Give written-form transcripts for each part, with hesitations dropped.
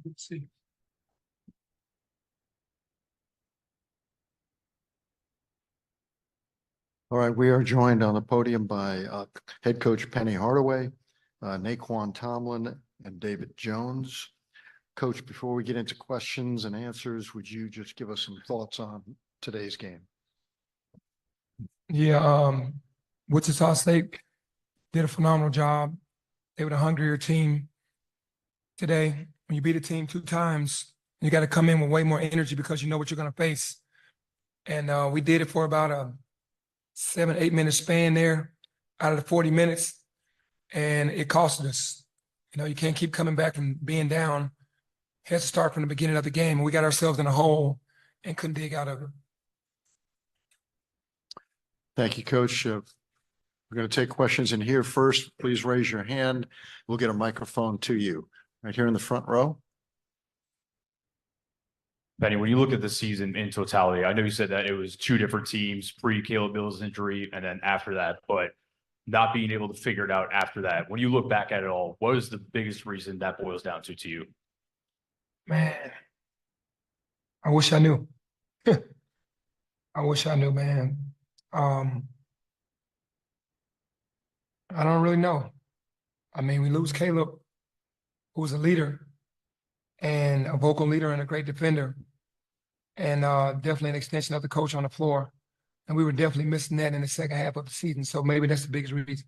Let's see. All right, we are joined on the podium by head coach Penny Hardaway, Naquan Tomlin, and David Jones. Coach, before we get into questions and answers, would you just give us some thoughts on today's game? Yeah, Wichita State did a phenomenal job. They were the hungrier team today. When you beat a team 2 times, you got to come in with way more energy because you know what you're going to face. And we did it for about a 7-8 minute span there out of the 40 minutes, and it costed us. You know, you can't keep coming back from being down. It has to start from the beginning of the game, and we got ourselves in a hole and couldn't dig out of it. Thank you, Coach. We're going to take questions in here first. Please raise your hand. We'll get a microphone to you. Right here in the front row. Penny, when you look at the season in totality, I know you said that it was 2 different teams, pre-Caleb Mills injury, and then after that, but not being able to figure it out after that. When you look back at it all, what is the biggest reason that boils down to you? Man, I wish I knew. I wish I knew, man. I don't really know. I mean, we lose Caleb, who was a leader and a vocal leader and a great defender, and definitely an extension of the coach on the floor. And we were definitely missing that in the second half of the season. So maybe that's the biggest reason.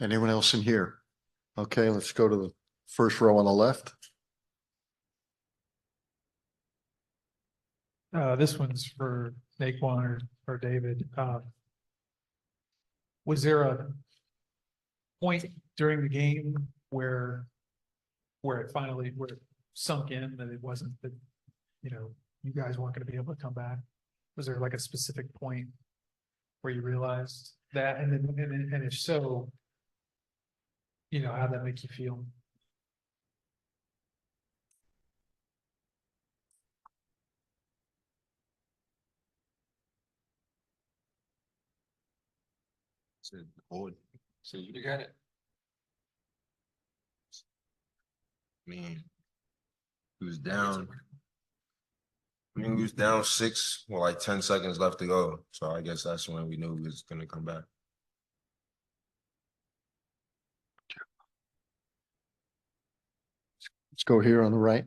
Anyone else in here? Okay, let's go to the first row on the left. This one's for Naquan or David. Was there a point during the game where it sunk in that it wasn't that, you know, you guys weren't going to be able to come back? Was there like a specific point where you realized that? And if so, you know, how'd that make you feel? So you got it. I mean, he was down. We was down 6 with like 10 seconds left to go. So I guess that's when we knew he was gonna come back. Let's go here on the right.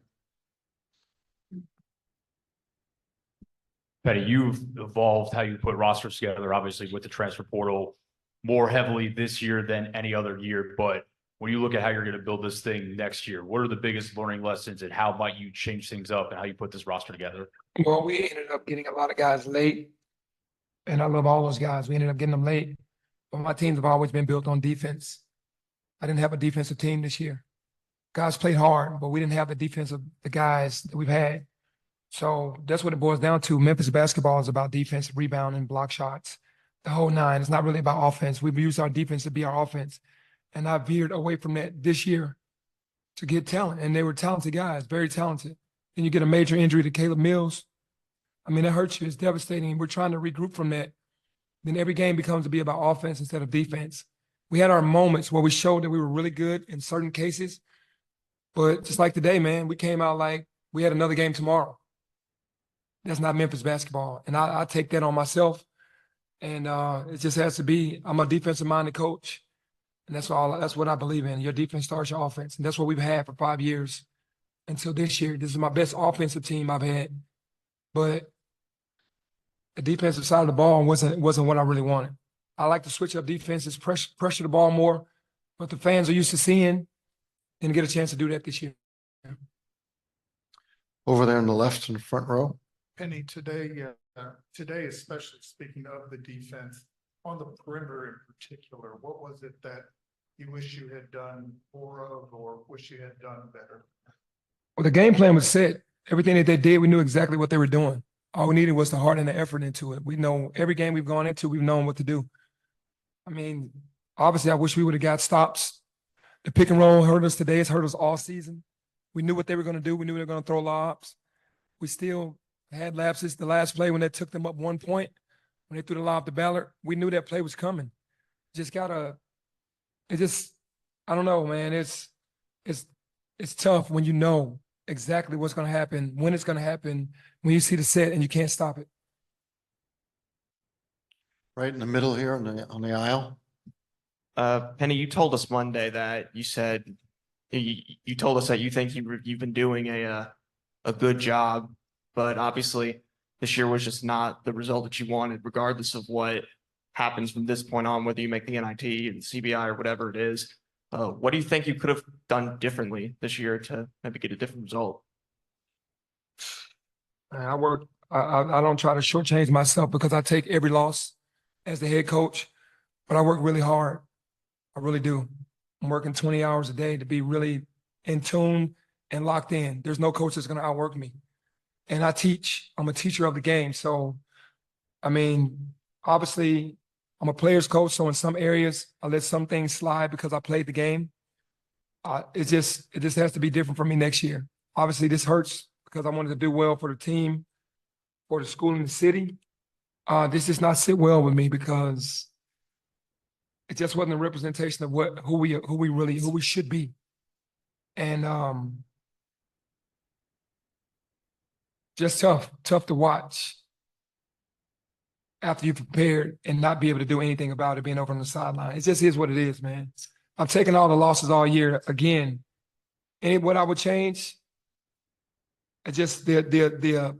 Penny, you've evolved how you put rosters together, obviously with the transfer portal more heavily this year than any other year. But when you look at how you're going to build this thing next year, what are the biggest learning lessons and how might you change things up and how you put this roster together? Well, we ended up getting a lot of guys late, and I love all those guys. We ended up getting them late, but my teams have always been built on defense. I didn't have a defensive team this year. Guys played hard, but we didn't have the defensive guys that we've had. So that's what it boils down to. Memphis basketball is about defense, rebounding, block shots, the whole 9. It's not really about offense. We've used our defense to be our offense. And I veered away from that this year to get talent. And they were talented guys, very talented. Then you get a major injury to Caleb Mills. I mean, that hurts you. It's devastating. We're trying to regroup from that. Then every game becomes to be about offense instead of defense. We had our moments where we showed that we were really good in certain cases. But just like today, man, we came out like we had another game tomorrow. That's not Memphis basketball. And I take that on myself. And it just has to be, I'm a defensive-minded coach. And that's what I believe in. Your defense starts your offense. And that's what we've had for 5 years. Until this year, this is my best offensive team I've had. But the defensive side of the ball wasn't what I really wanted. I like to switch up defenses, pressure the ball more. But the fans are used to seeing and get a chance to do that this year. Over there on the left in the front row. Penny, today, especially speaking of the defense, on the perimeter in particular, what was it that you wish you had done more of or wish you had done better? Well, the game plan was set. Everything that they did, we knew exactly what they were doing. All we needed was to harden the effort into it. We know every game we've gone into, we've known what to do. I mean, obviously, I wish we would have got stops. The pick and roll hurt us today. It's hurt us all season. We knew what they were going to do. We knew they were going to throw lobs. We still had lapses. The last play when they took them up 1 point, when they threw the lob to Ballard, we knew that play was coming. Just gotta, I don't know, man. It's tough when you know exactly what's going to happen, when it's going to happen, when you see the set and you can't stop it. Right in the middle here on the aisle. Penny, you told us Monday that you said you told us that you think you've been doing a good job, but obviously this year was just not the result that you wanted, regardless of what happens from this point on, whether you make the NIT and CBI or whatever it is. What do you think you could have done differently this year to maybe get a different result? I work. I don't try to shortchange myself because I take every loss as the head coach, but I work really hard. I really do. I'm working 20 hours a day to be really in tune and locked in. There's no coach that's going to outwork me. And I teach. I'm a teacher of the game. So, I mean, obviously, I'm a player's coach. So in some areas, I let some things slide because I played the game. It just has to be different for me next year. Obviously, this hurts because I wanted to do well for the team, for the school and the city. This does not sit well with me because it just wasn't a representation of who we should be. And just tough to watch after you've prepared and not be able to do anything about it, being over on the sideline. It just is what it is, man. I'm taking all the losses all year again. And what I would change, just the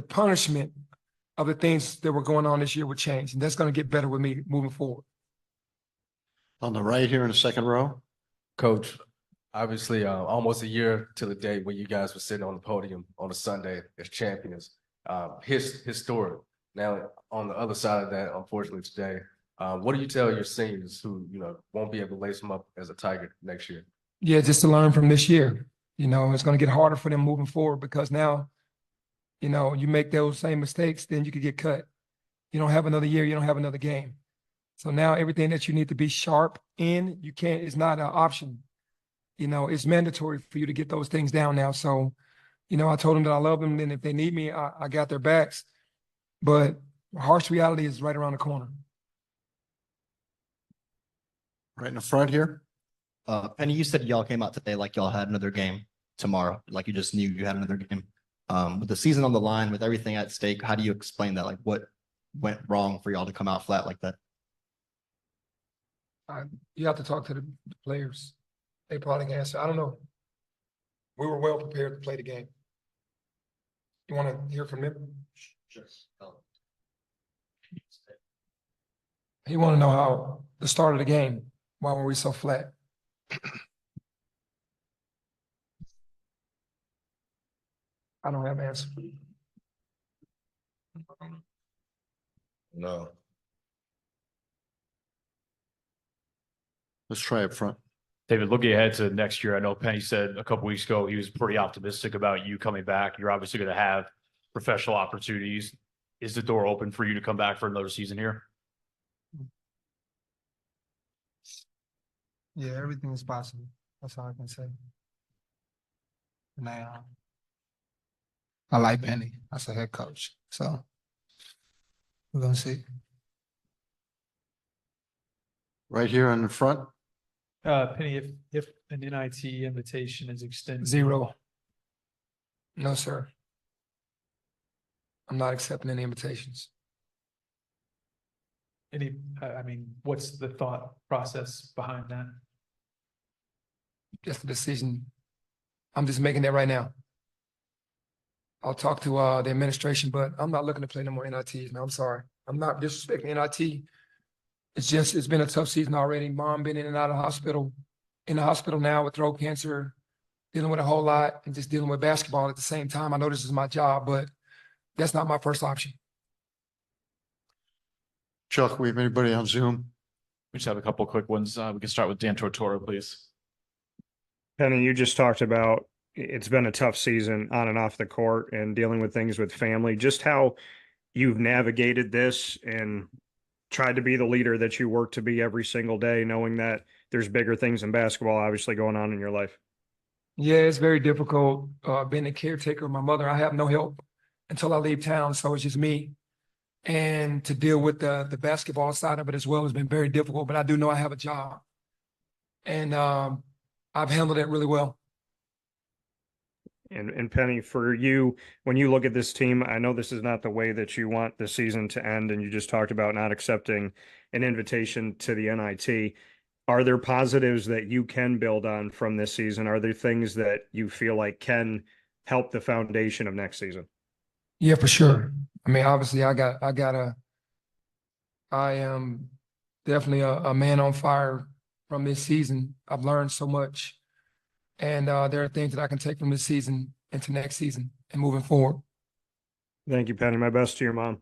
punishment of the things that were going on this year would change. And that's going to get better with me moving forward. On the right here in the second row. Coach, obviously, almost a year to the day when you guys were sitting on the podium on a Sunday as champions. Historic. Now, on the other side of that, unfortunately today, what do you tell your seniors who, won't be able to lace them up as a Tiger next year? Yeah, just to learn from this year. It's going to get harder for them moving forward because now, you make those same mistakes, then you could get cut. You don't have another year, you don't have another game. So now everything that you need to be sharp in, it's not an option. It's mandatory for you to get those things down now. So, I told them that I love them, and if they need me, I got their backs. But harsh reality is right around the corner. Right in the front here. Penny, you said y'all came out today like y'all had another game tomorrow, like you just knew you had another game. With the season on the line, with everything at stake, how do you explain that? Like, what went wrong for y'all to come out flat like that? You have to talk to the players. They probably can answer. I don't know. We were well prepared to play the game. You want to hear from him? He want to know how the start of the game. Why were we so flat? I don't have an answer. No. Let's try up front. David, looking ahead to next year, I know Penny said a couple weeks ago he was pretty optimistic about you coming back. You're obviously going to have professional opportunities. Is the door open for you to come back for another season here? Yeah, everything is possible. That's all I can say. Now, I like Penny as a head coach, so we're gonna see. Right here in the front. Penny, if an NIT invitation is extended. 0. No, sir. I'm not accepting any invitations. What's the thought process behind that? Just a decision. I'm just making that right now. I'll talk to the administration, but I'm not looking to play no more NITs, man. I'm sorry. I'm not disrespecting NIT. It's been a tough season already. Mom been in and out of hospital, in the hospital now with throat cancer, dealing with a whole lot and just dealing with basketball at the same time. I know this is my job, but that's not my first option. Chuck, we have anybody on Zoom? We just have a couple of quick ones. We can start with Dan Tortora, please. Penny, you just talked about it's been a tough season on and off the court and dealing with things with family. Just how you've navigated this and tried to be the leader that you work to be every single day, knowing that there's bigger things in basketball obviously going on in your life. Yeah, it's very difficult being a caretaker of my mother. I have no help until I leave town, so it's just me. And to deal with the basketball side of it as well has been very difficult, but I do know I have a job. And I've handled it really well. And Penny, for you, when you look at this team, I know this is not the way that you want the season to end, and you just talked about not accepting an invitation to the NIT. Are there positives that you can build on from this season? Are there things that you feel like can help the foundation of next season? Yeah, for sure. I mean, obviously I am definitely a man on fire from this season. I've learned so much. And there are things that I can take from this season into next season and moving forward. Thank you, Penny. My best to your mom.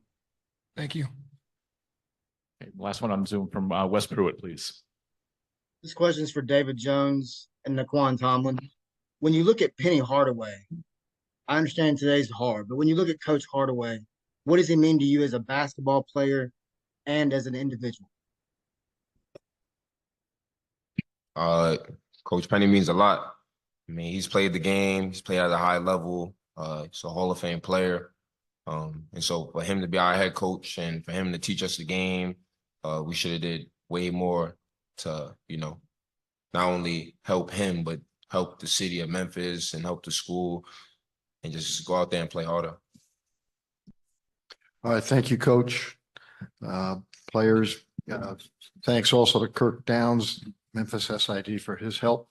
Thank you. Okay, last one on Zoom from Wes Pruitt, please. This question is for David Jones and Naquan Tomlin. When you look at Penny Hardaway, I understand today's hard, but when you look at Coach Hardaway, what does he mean to you as a basketball player and as an individual? Coach Penny means a lot. I mean, he's played the game. He's played at a high level. He's a Hall of Fame player. And so for him to be our head coach and for him to teach us the game, we should have did way more to, not only help him, but help the city of Memphis and help the school and just go out there and play harder. All right, thank you, Coach. Players, thanks also to Kirk Downs, Memphis SID, for his help.